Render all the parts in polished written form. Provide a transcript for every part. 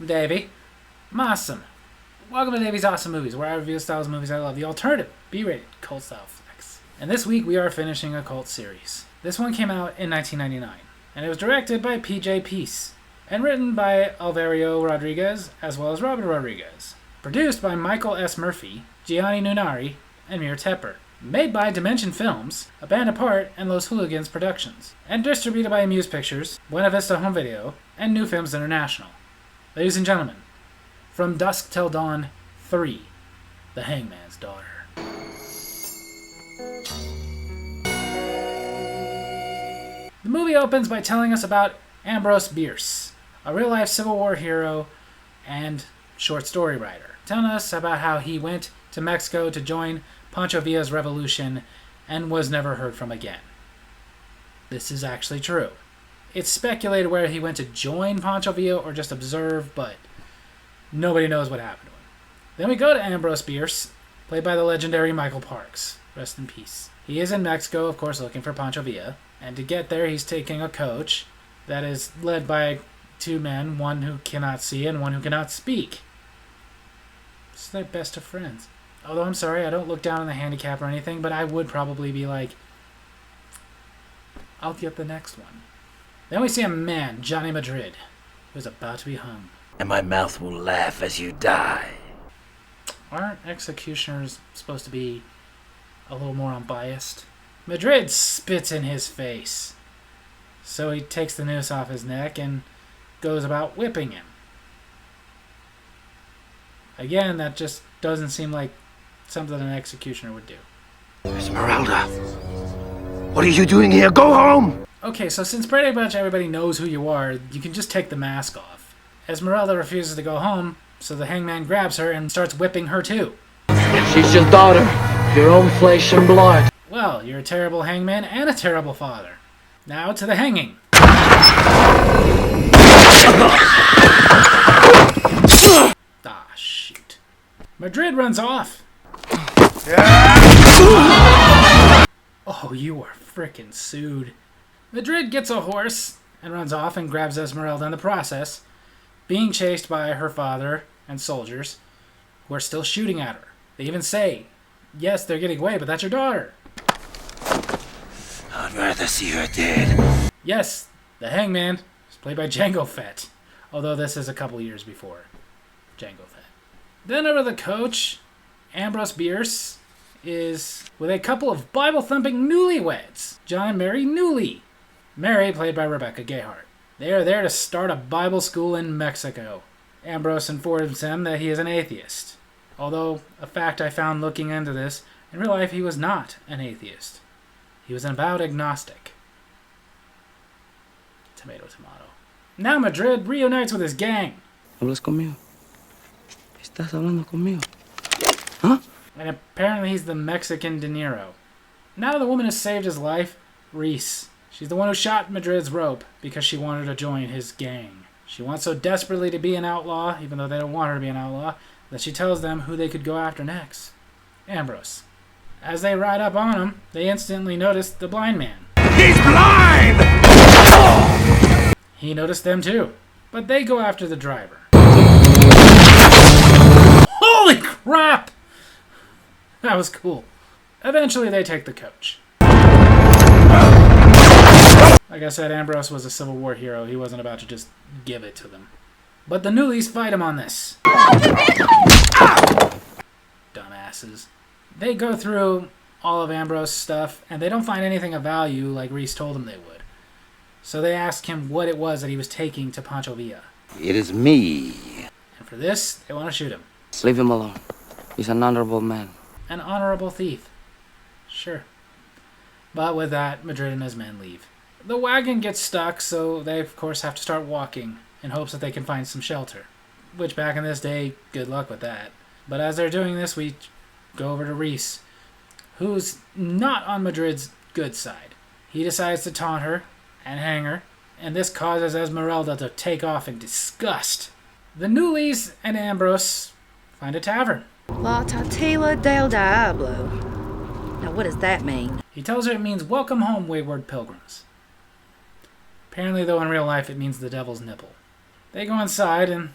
I'm Davy. I'm awesome. Welcome to Davy's Awesome Movies, where I review the styles of movies I love, the alternative, B-rated, cult style flicks. And this week we are finishing a cult series. This one came out in 1999, and it was directed by P.J. Peace, and written by Alvaro Rodriguez, as well as Robert Rodriguez. Produced by Michael S. Murphy, Gianni Nunari, and Mir Tepper. Made by Dimension Films, A Band Apart, and Los Hooligans Productions. And distributed by Amuse Pictures, Buena Vista Home Video, and New Films International. Ladies and gentlemen, From Dusk Till Dawn 3, The Hangman's Daughter. The movie opens by telling us about Ambrose Bierce, a real-life Civil War hero and short story writer, telling us about how he went to Mexico to join Pancho Villa's revolution and was never heard from again. This is actually true. It's speculated whether he went to join Pancho Villa or just observe, but nobody knows what happened to him. Then we go to Ambrose Bierce, played by the legendary Michael Parks. Rest in peace. He is in Mexico, of course, looking for Pancho Villa, and to get there he's taking a coach that is led by two men, one who cannot see and one who cannot speak. It's their best of friends. Although I'm sorry, I don't look down on the handicap or anything, but I would probably be like, I'll get the next one. Then we see a man, Johnny Madrid, who's about to be hung. And my mouth will laugh as you die. Aren't executioners supposed to be a little more unbiased? Madrid spits in his face. So he takes the noose off his neck and goes about whipping him. Again, that just doesn't seem like something an executioner would do. Esmeralda, what are you doing here? Go home! Okay, so since pretty much everybody knows who you are, you can just take the mask off. Esmeralda refuses to go home, so the hangman grabs her and starts whipping her too. She's your daughter, your own flesh and blood. Well, you're a terrible hangman and a terrible father. Now to the hanging. Ah, shoot. Madrid runs off. Oh, you are frickin' sued. Madrid gets a horse and runs off and grabs Esmeralda in the process, being chased by her father and soldiers who are still shooting at her. They even say, yes, they're getting away, but that's your daughter. I'd rather see her dead. Yes, the hangman is played by Jango Fett, although this is a couple years before Jango Fett. Then over the coach, Ambrose Bierce is with a couple of Bible-thumping newlyweds, John and Mary Newley. Mary, played by Rebecca Gayheart. They are there to start a Bible school in Mexico. Ambrose informs them that he is an atheist, although a fact I found looking into this, in real life he was not an atheist. He was an avowed agnostic. Tomato, tomato. Now Madrid reunites with his gang. ¿Hablas conmigo? ¿Estás hablando conmigo? Huh? And apparently he's the Mexican De Niro. Now the woman has saved his life, Reese. She's the one who shot Madrid's rope because she wanted to join his gang. She wants so desperately to be an outlaw, even though they don't want her to be an outlaw, that she tells them who they could go after next. Ambrose. As they ride up on him, they instantly notice the blind man. He's blind! He noticed them too, but they go after the driver. Holy crap! That was cool. Eventually they take the coach. Like I said, Ambrose was a Civil War hero. He wasn't about to just give it to them. But the Newleys fight him on this. Dumbasses. They go through all of Ambrose's stuff, and they don't find anything of value like Reese told them they would. So they ask him what it was that he was taking to Pancho Villa. It is me. And for this, they want to shoot him. Leave him alone. He's an honorable man. An honorable thief. Sure. But with that, Madrid and his men leave. The wagon gets stuck, so they of course have to start walking in hopes that they can find some shelter. Which back in this day, good luck with that. But as they're doing this, we go over to Reese, who's not on Madrid's good side. He decides to taunt her and hang her, and this causes Esmeralda to take off in disgust. The Newleys and Ambrose find a tavern. La Tatila del Diablo. Now what does that mean? He tells her it means welcome home, wayward pilgrims. Apparently, though, in real life, it means the devil's nipple. They go inside, and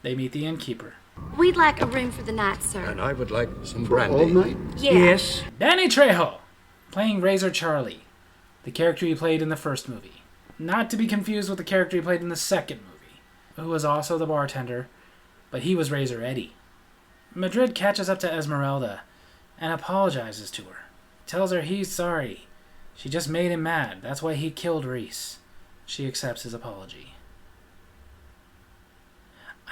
They meet the innkeeper. We'd like a room for the night, sir. And I would like some brandy. Yeah. Yes. Danny Trejo, playing Razor Charlie, the character he played in the first movie. Not to be confused with the character he played in the second movie, who was also the bartender, but he was Razor Eddie. Madrid catches up to Esmeralda and apologizes to her. Tells her he's sorry. She just made him mad. That's why he killed Reese. She accepts his apology.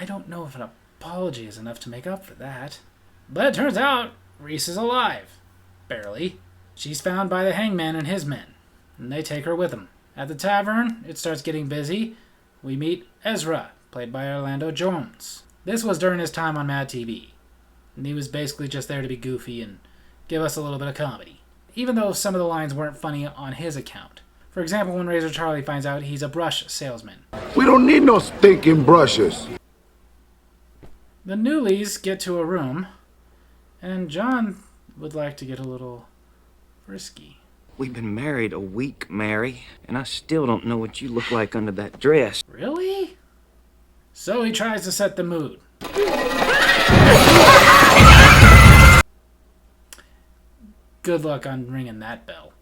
I don't know if an apology is enough to make up for that. But it turns out Reese is alive. Barely. She's found by the Hangman and his men, and they take her with them. At the tavern, it starts getting busy. We meet Ezra, played by Orlando Jones. This was during his time on Mad TV, and he was basically just there to be goofy and give us a little bit of comedy, even though some of the lines weren't funny on his account. For example, when Razor Charlie finds out he's a brush salesman. We don't need no stinking brushes. The Newleys get to a room, and John would like to get a little frisky. We've been married a week, Mary, and I still don't know what you look like under that dress. Really? So he tries to set the mood. Good luck on ringing that bell.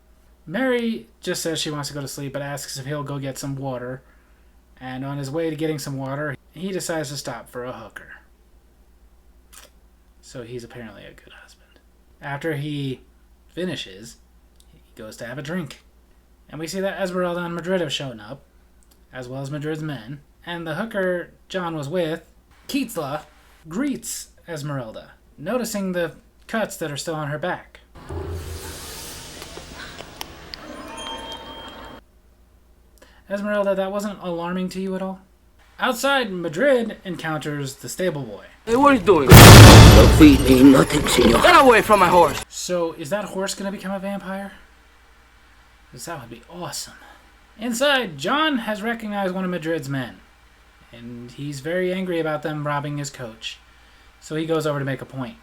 Mary just says she wants to go to sleep, but asks if he'll go get some water. And on his way to getting some water, he decides to stop for a hooker. So he's apparently a good husband. After he finishes, he goes to have a drink. And we see that Esmeralda and Madrid have shown up, as well as Madrid's men. And the hooker John was with, Kietzla, greets Esmeralda, noticing the cuts that are still on her back. Esmeralda, that wasn't alarming to you at all? Outside, Madrid encounters the stable boy. Hey, what are you doing? No feed me nothing, senor. Get away from my horse. So, is that horse going to become a vampire? Because that would be awesome. Inside, John has recognized one of Madrid's men, and he's very angry about them robbing his coach. So he goes over to make a point.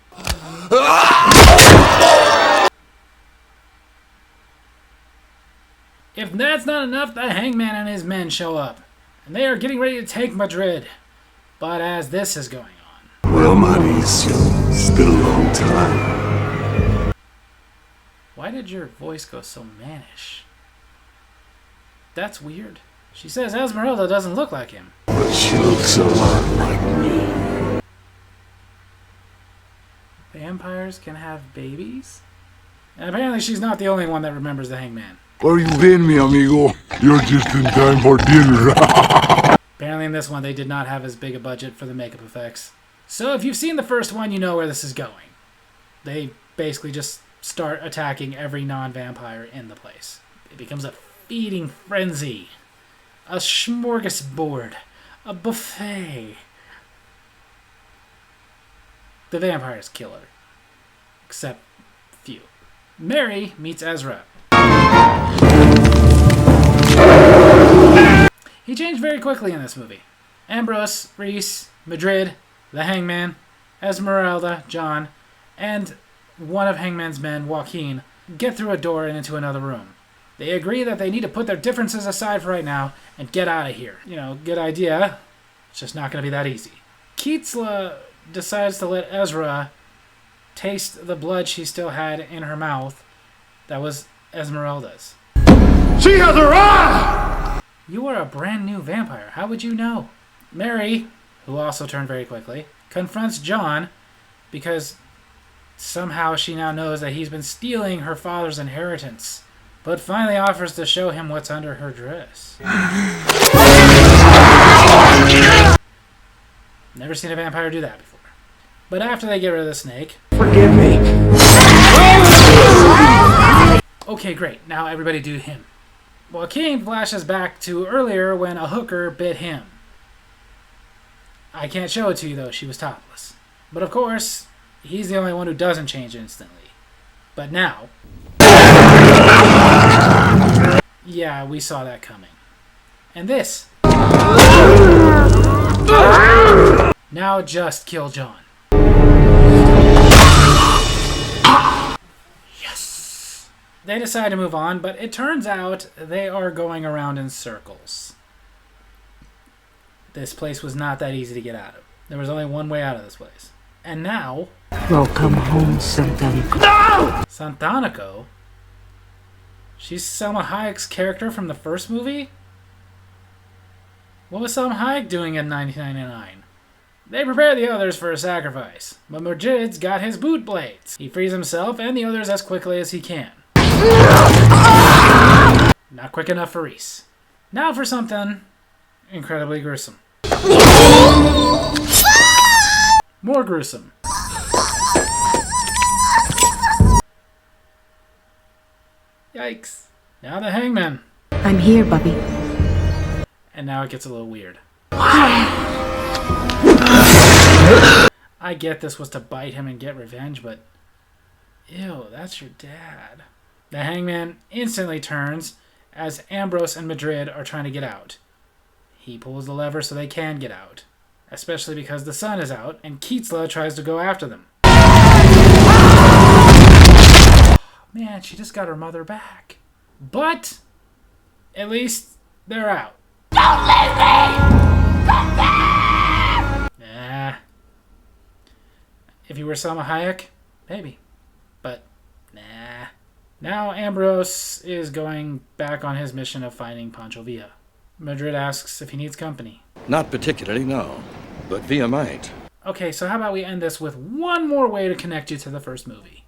If that's not enough, the Hangman and his men show up, and they are getting ready to take Madrid. But as this is going on... Well, Mauricio, it's been a long time. Why did your voice go so mannish? That's weird. She says Esmeralda doesn't look like him. But she looks a lot like me. Vampires can have babies? And apparently she's not the only one that remembers the Hangman. Where you been, mi amigo? You're just in time for dinner. Apparently in this one they did not have as big a budget for the makeup effects. So if you've seen the first one, you know where this is going. They basically just start attacking every non-vampire in the place. It becomes a feeding frenzy. A smorgasbord. A buffet. The vampires kill her. Except few. Mary meets Ezra. He changed very quickly in this movie. Ambrose, Reese, Madrid, the Hangman, Esmeralda, John, and one of Hangman's men, Joaquin, get through a door and into another room. They agree that they need to put their differences aside for right now and get out of here. You know, good idea. It's just not going to be that easy. Kietzla decides to let Ezra taste the blood she still had in her mouth that was Esmeralda's. She has arrived! You are a brand new vampire. How would you know? Mary, who also turned very quickly, confronts John because somehow she now knows that he's been stealing her father's inheritance, but finally offers to show him what's under her dress. Never seen a vampire do that before. But after they get rid of the snake... Forgive me. Okay, great. Now everybody do him. Joaquin flashes back to earlier when a hooker bit him. I can't show it to you though, she was topless. But of course, he's the only one who doesn't change instantly. But now... yeah, we saw that coming. And this... now just kill John. Yes! They decide to move on, but it turns out they are going around in circles. This place was not that easy to get out of. There was only one way out of this place. And now... Welcome home, Santanico. Santanico? She's Selma Hayek's character from the first movie? What was Selma Hayek doing in 1999? They prepare the others for a sacrifice, but Madrid's got his boot blades. He frees himself and the others as quickly as he can. Not quick enough for Reese. Now for something incredibly gruesome. More gruesome. Yikes. Now the Hangman. I'm here, Bubby. And now it gets a little weird. I get this was to bite him and get revenge, but... Ew, that's your dad. The Hangman instantly turns as Ambrose and Madrid are trying to get out. He pulls the lever so they can get out. Especially because the sun is out and Keatsla tries to go after them. Man, she just got her mother back. But, at least, they're out. Don't leave me! Nah. If you were Selma Hayek, maybe. But, nah. Now Ambrose is going back on his mission of finding Pancho Villa. Madrid asks if he needs company. Not particularly, no. But Villa might. Okay, so how about we end this with one more way to connect you to the first movie.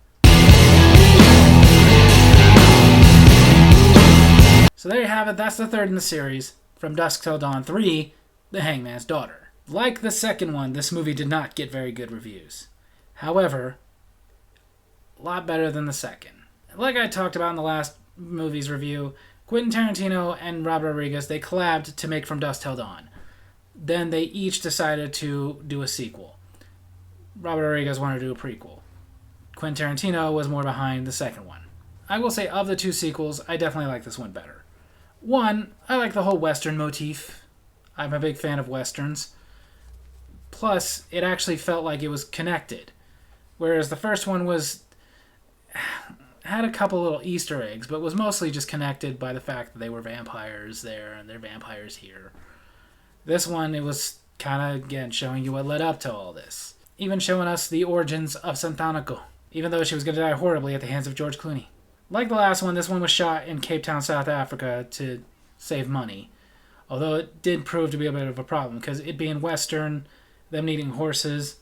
So there you have it. That's the third in the series. From Dusk Till Dawn 3, The Hangman's Daughter. Like the second one, this movie did not get very good reviews. However, a lot better than the second. Like I talked about in the last movie's review, Quentin Tarantino and Robert Rodriguez, they collabed to make From Dusk Till Dawn. Then they each decided to do a sequel. Robert Rodriguez wanted to do a prequel. Quentin Tarantino was more behind the second one. I will say, of the two sequels, I definitely like this one better. One, I like the whole Western motif. I'm a big fan of Westerns. Plus, it actually felt like it was connected. Whereas the first one had a couple little Easter eggs, but was mostly just connected by the fact that they were vampires there and they're vampires here. This one, it was kind of, again, showing you what led up to all this. Even showing us the origins of Santanico, even though she was going to die horribly at the hands of George Clooney. Like the last one, this one was shot in Cape Town, South Africa to save money. Although it did prove to be a bit of a problem, because it being Western, them needing horses,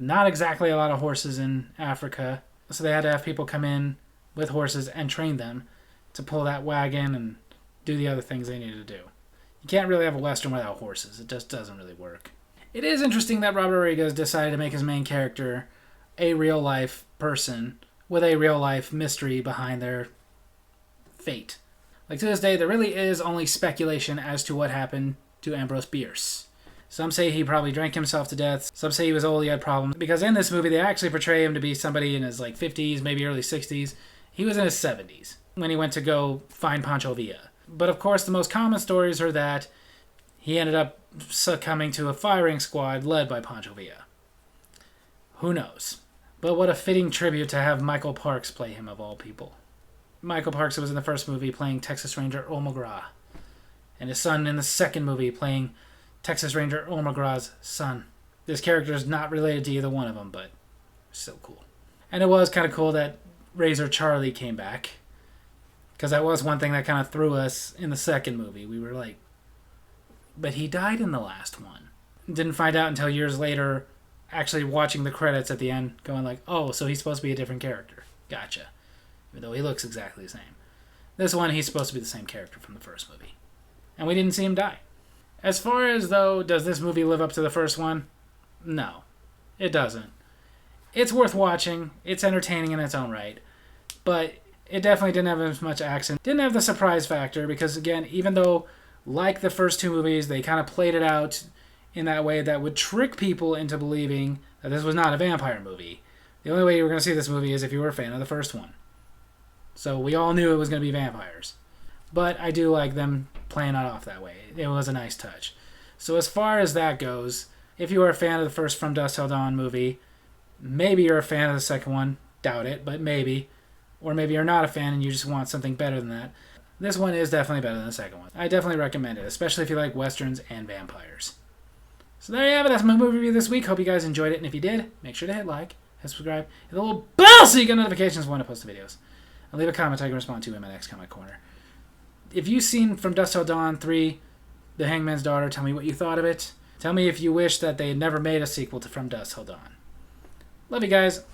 not exactly a lot of horses in Africa, so they had to have people come in with horses and train them to pull that wagon and do the other things they needed to do. You can't really have a Western without horses. It just doesn't really work. It is interesting that Robert Rodriguez decided to make his main character a real-life person with a real-life mystery behind their fate. Like, to this day, there really is only speculation as to what happened to Ambrose Bierce. Some say he probably drank himself to death. Some say he was old, he had problems. Because in this movie, they actually portray him to be somebody in his, 50s, maybe early 60s. He was in his 70s when he went to go find Pancho Villa. But, of course, the most common stories are that he ended up succumbing to a firing squad led by Pancho Villa. Who knows? But what a fitting tribute to have Michael Parks play him, of all people. Michael Parks was in the first movie playing Texas Ranger Earl McGraw. And his son in the second movie playing Texas Ranger Earl McGraw's son. This character is not related to either one of them, but still cool. And it was kind of cool that Razor Charlie came back. Because that was one thing that kind of threw us in the second movie. We were like, but he died in the last one. Didn't find out until years later, actually watching the credits at the end, going like, oh, so he's supposed to be a different character. Gotcha. Even though he looks exactly the same. This one, he's supposed to be the same character from the first movie. And we didn't see him die. As far as, though, does this movie live up to the first one? No. It doesn't. It's worth watching. It's entertaining in its own right. But it definitely didn't have as much action. Didn't have the surprise factor because, again, even though, like the first two movies, they kind of played it out in that way that would trick people into believing that this was not a vampire movie. The only way you were going to see this movie is if you were a fan of the first one. So we all knew it was going to be vampires. But I do like them playing it off that way. It was a nice touch. So as far as that goes, if you are a fan of the first From Dusk Till Dawn movie, maybe you're a fan of the second one. Doubt it, but maybe. Or maybe you're not a fan and you just want something better than that. This one is definitely better than the second one. I definitely recommend it, especially if you like westerns and vampires. So there you have it. That's my movie review this week. Hope you guys enjoyed it. And if you did, make sure to hit like, hit subscribe, hit the little bell so you get notifications when I post the videos. And leave a comment I can respond to in my next comment corner. If you've seen From Dusk Till Dawn 3, The Hangman's Daughter, tell me what you thought of it. Tell me if you wish that they had never made a sequel to From Dusk Till Dawn. Love you guys.